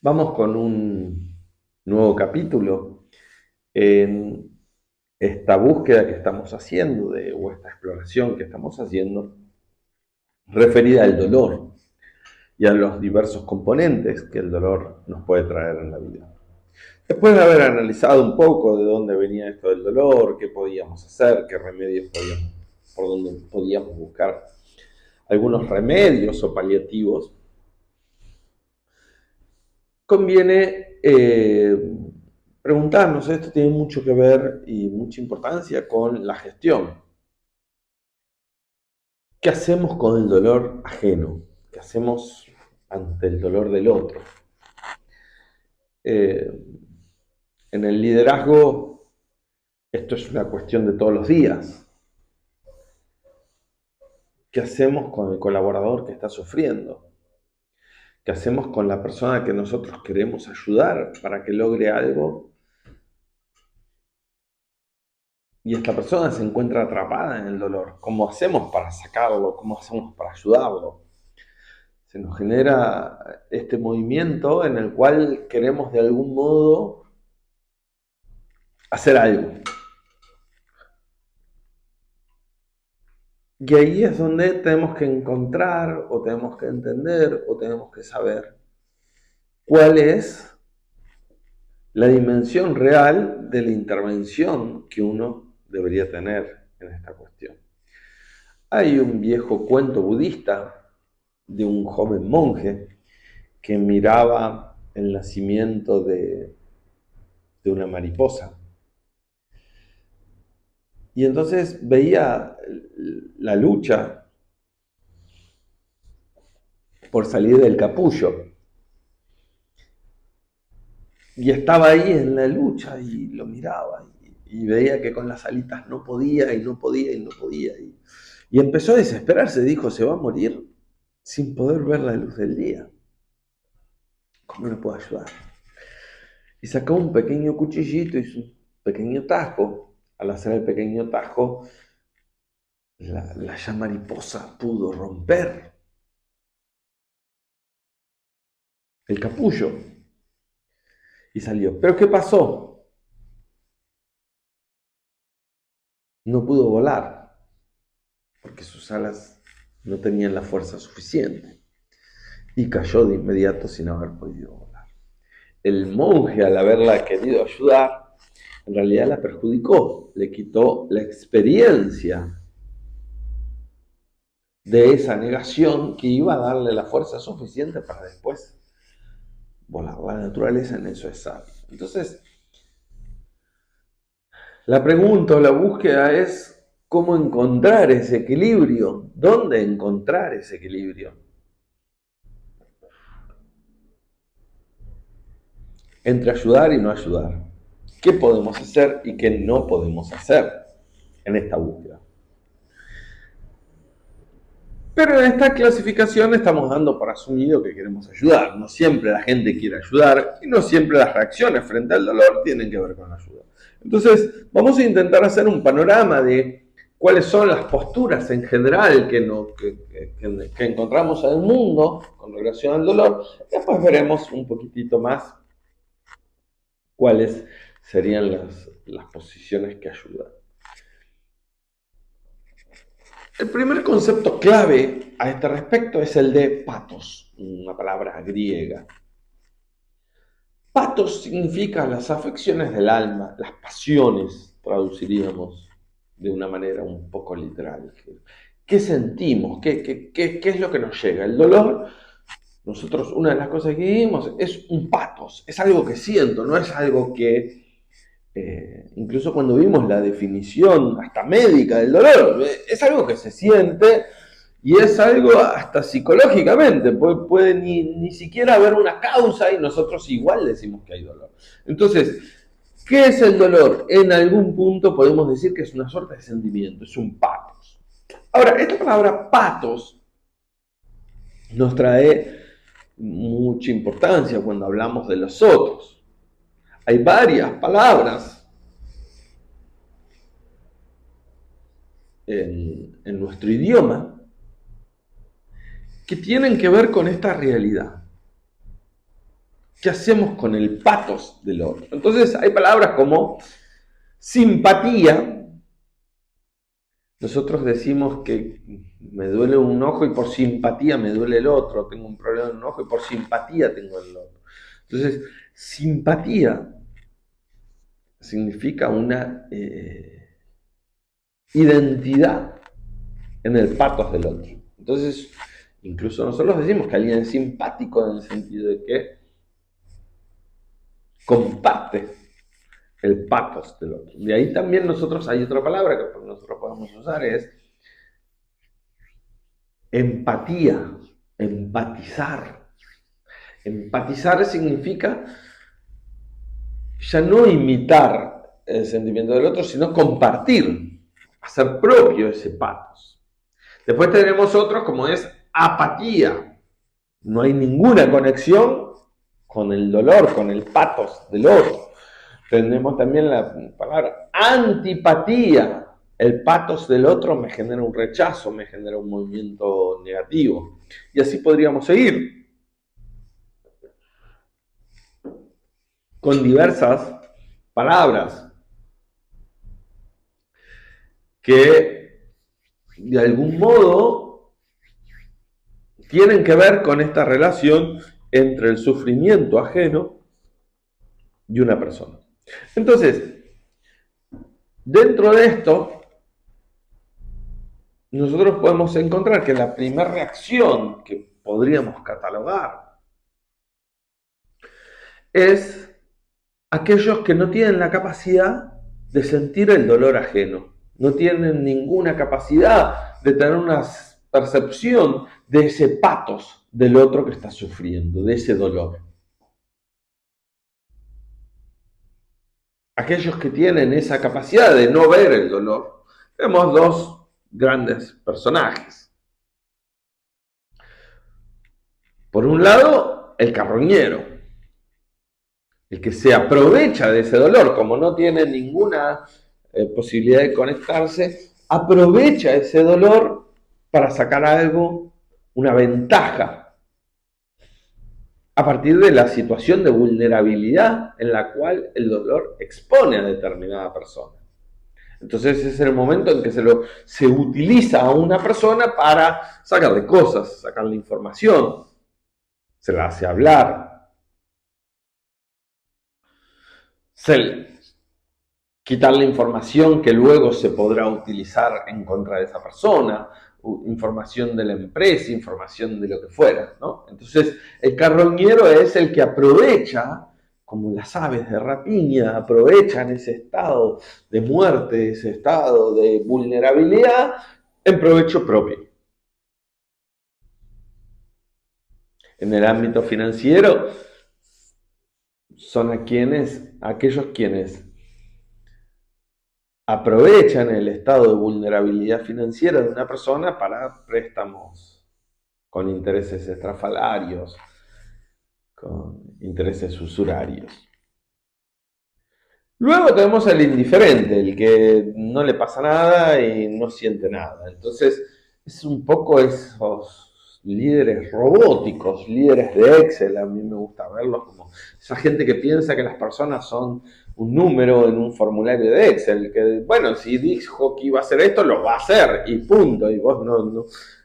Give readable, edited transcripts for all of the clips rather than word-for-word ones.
Vamos con un nuevo capítulo en esta búsqueda que estamos haciendo, o esta exploración que estamos haciendo, referida al dolor y a los diversos componentes que el dolor nos puede traer en la vida. Después de haber analizado un poco de dónde venía esto del dolor, qué podíamos hacer, qué remedios podíamos, por dónde podíamos buscar algunos remedios o paliativos, conviene preguntarnos, esto tiene mucho que ver y mucha importancia con la gestión. ¿Qué hacemos con el dolor ajeno? ¿Qué hacemos ante el dolor del otro? Eh, en el liderazgo esto es una cuestión de todos los días. ¿Qué hacemos con el colaborador que está sufriendo? ¿Qué hacemos con la persona que nosotros queremos ayudar para que logre algo y esta persona se encuentra atrapada en el dolor? ¿Cómo hacemos para sacarlo? ¿Cómo hacemos para ayudarlo? Se nos genera este movimiento en el cual queremos de algún modo hacer algo. Y ahí es donde tenemos que encontrar, o tenemos que entender, o tenemos que saber cuál es la dimensión real de la intervención que uno debería tener en esta cuestión. Hay un viejo cuento budista de un joven monje que miraba el nacimiento de una mariposa. Y entonces veía la lucha por salir del capullo. Y estaba ahí en la lucha y lo miraba y veía que con las alitas no podía y no podía y no podía. Y empezó a desesperarse, dijo, se va a morir sin poder ver la luz del día. ¿Cómo le puedo ayudar? Y sacó un pequeño cuchillito, hizo un pequeño tajo. Al hacer el pequeño tajo, la ya mariposa pudo romper el capullo y salió. ¿Pero qué pasó? No pudo volar porque sus alas no tenían la fuerza suficiente y cayó de inmediato sin haber podido volar. El monje, al haberla querido ayudar, en realidad la perjudicó, le quitó la experiencia de esa negación que iba a darle la fuerza suficiente para después volar. La naturaleza en eso es sabia. Entonces, la pregunta o la búsqueda es cómo encontrar ese equilibrio, dónde encontrar ese equilibrio entre ayudar y no ayudar. ¿Qué podemos hacer y qué no podemos hacer en esta búsqueda? Pero en esta clasificación estamos dando por asumido que queremos ayudar. No siempre la gente quiere ayudar y no siempre las reacciones frente al dolor tienen que ver con la ayuda. Entonces, vamos a intentar hacer un panorama de cuáles son las posturas en general que encontramos en el mundo con relación al dolor. Y después veremos un poquitito más cuáles serían las posiciones que ayudan. El primer concepto clave a este respecto es el de patos, una palabra griega. Patos significa las afecciones del alma, las pasiones, traduciríamos de una manera un poco literal. ¿Qué sentimos? ¿Qué es lo que nos llega? El dolor, nosotros una de las cosas que vivimos es un patos, es algo que siento, no es algo que incluso cuando vimos la definición hasta médica del dolor, es algo que se siente y es algo hasta psicológicamente, puede ni siquiera haber una causa y nosotros igual decimos que hay dolor. Entonces, ¿qué es el dolor? En algún punto podemos decir que es una suerte de sentimiento, es un patos. Ahora, esta palabra patos nos trae mucha importancia cuando hablamos de los otros. Hay varias palabras en nuestro idioma que tienen que ver con esta realidad. ¿Qué hacemos con el patos del otro? Entonces hay palabras como simpatía. Nosotros decimos que me duele un ojo y por simpatía me duele el otro. Tengo un problema en un ojo y por simpatía tengo el otro. Entonces, simpatía significa una identidad en el patos del otro. Entonces, incluso nosotros decimos que alguien es simpático en el sentido de que comparte el patos del otro. De ahí también nosotros, hay otra palabra que nosotros podemos usar, es empatía, empatizar. Empatizar significa ya no imitar el sentimiento del otro, sino compartir, hacer propio ese patos. Después tenemos otros como es apatía. No hay ninguna conexión con el dolor, con el patos del otro. Tenemos también la palabra antipatía. El patos del otro me genera un rechazo, me genera un movimiento negativo. Y así podríamos seguir con diversas palabras que de algún modo tienen que ver con esta relación entre el sufrimiento ajeno y una persona. Entonces, dentro de esto, nosotros podemos encontrar que la primera reacción que podríamos catalogar es aquellos que no tienen la capacidad de sentir el dolor ajeno, no tienen ninguna capacidad de tener una percepción de ese patos del otro que está sufriendo, de ese dolor. Aquellos que tienen esa capacidad de no ver el dolor, vemos dos grandes personajes. Por un lado, el carroñero, el que se aprovecha de ese dolor, como no tiene ninguna posibilidad de conectarse, aprovecha ese dolor para sacar algo, una ventaja, a partir de la situación de vulnerabilidad en la cual el dolor expone a determinada persona. Entonces es el momento en que se utiliza a una persona para sacarle cosas, sacarle información, se la hace hablar, quitarle información que luego se podrá utilizar en contra de esa persona, información de la empresa, información de lo que fuera, ¿no? Entonces el carroñero es el que aprovecha, como las aves de rapiña, aprovechan ese estado de muerte, ese estado de vulnerabilidad en provecho propio. En el ámbito financiero son aquellos quienes aprovechan el estado de vulnerabilidad financiera de una persona para préstamos con intereses estrafalarios, con intereses usurarios. Luego tenemos al indiferente, el que no le pasa nada y no siente nada. Entonces es un poco esos líderes robóticos, líderes de Excel, a mí me gusta verlos como esa gente que piensa que las personas son un número en un formulario de Excel, que bueno, si dijo que iba a hacer esto, lo va a hacer y punto, y vos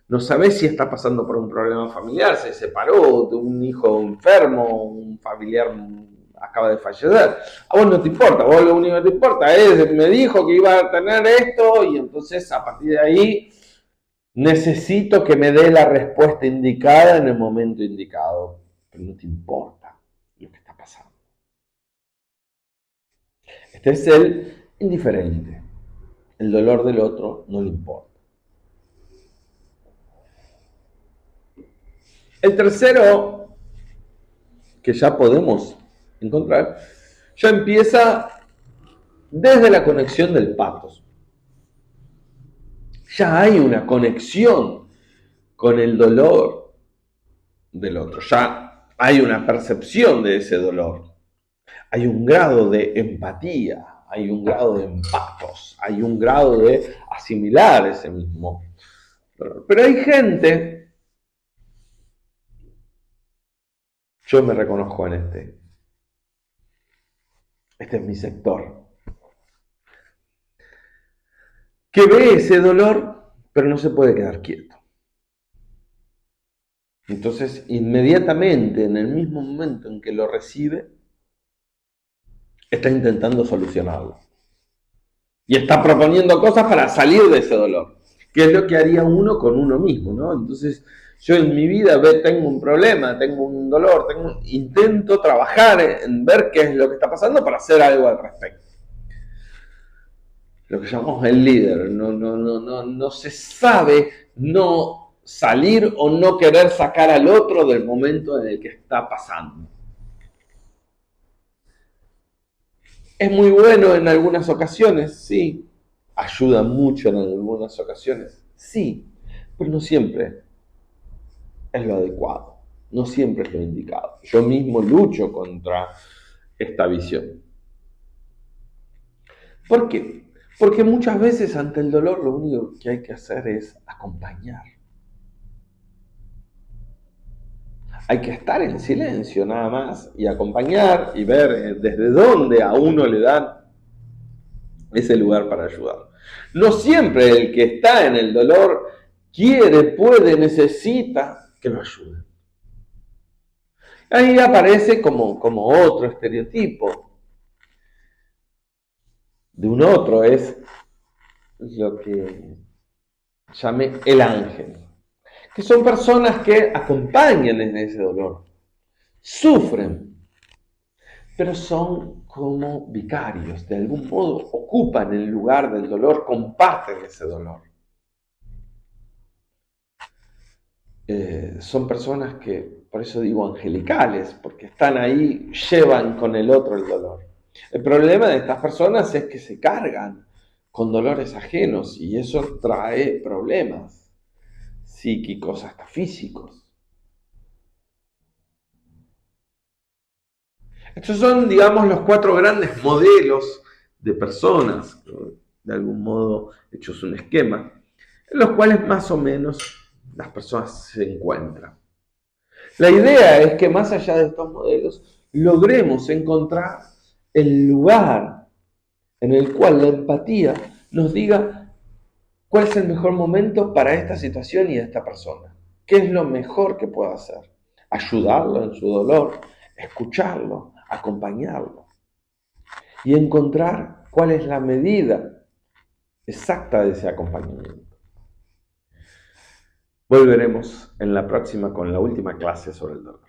no sabés si está pasando por un problema familiar, se separó, de un hijo enfermo, un familiar acaba de fallecer. A vos no te importa, vos lo único que te importa es, me dijo que iba a tener esto y entonces a partir de ahí necesito que me dé la respuesta indicada en el momento indicado. Pero no te importa lo que está pasando. Este es el indiferente. El dolor del otro no le importa. El tercero que ya podemos encontrar, ya empieza desde la conexión del patos. Ya hay una conexión con el dolor del otro, ya hay una percepción de ese dolor, hay un grado de empatía, hay un grado de empatos, hay un grado de asimilar ese mismo dolor. Pero hay gente Yo me reconozco en este. Este es mi sector. Que ve ese dolor, pero no se puede quedar quieto. Entonces, inmediatamente, en el mismo momento en que lo recibe, está intentando solucionarlo. Y está proponiendo cosas para salir de ese dolor, que es lo que haría uno con uno mismo, ¿no? Entonces, yo en mi vida tengo un problema, tengo un dolor, intento trabajar en ver qué es lo que está pasando para hacer algo al respecto. Lo que llamamos el líder, no se sabe no salir o no querer sacar al otro del momento en el que está pasando. Es muy bueno en algunas ocasiones, sí. Ayuda mucho en algunas ocasiones, sí. Pero no siempre es lo adecuado. No siempre es lo indicado. Yo mismo lucho contra esta visión. ¿Por qué? Porque muchas veces ante el dolor lo único que hay que hacer es acompañar. Hay que estar en silencio nada más y acompañar y ver desde dónde a uno le dan ese lugar para ayudar. No siempre el que está en el dolor quiere, puede, necesita que lo ayuden. Ahí aparece como otro estereotipo de un otro, es lo que llamé el ángel, que son personas que acompañan en ese dolor, sufren, pero son como vicarios, de algún modo ocupan el lugar del dolor, comparten ese dolor. Son personas que, por eso digo angelicales, porque están ahí, llevan con el otro el dolor. El problema de estas personas es que se cargan con dolores ajenos y eso trae problemas psíquicos, hasta físicos. Estos son, digamos, los 4 grandes modelos de personas, de algún modo hechos un esquema, en los cuales más o menos las personas se encuentran. La idea es que más allá de estos modelos, logremos encontrar el lugar en el cual la empatía nos diga cuál es el mejor momento para esta situación y esta persona. ¿Qué es lo mejor que puedo hacer? Ayudarlo en su dolor, escucharlo, acompañarlo y encontrar cuál es la medida exacta de ese acompañamiento. Volveremos en la próxima con la última clase sobre el dolor.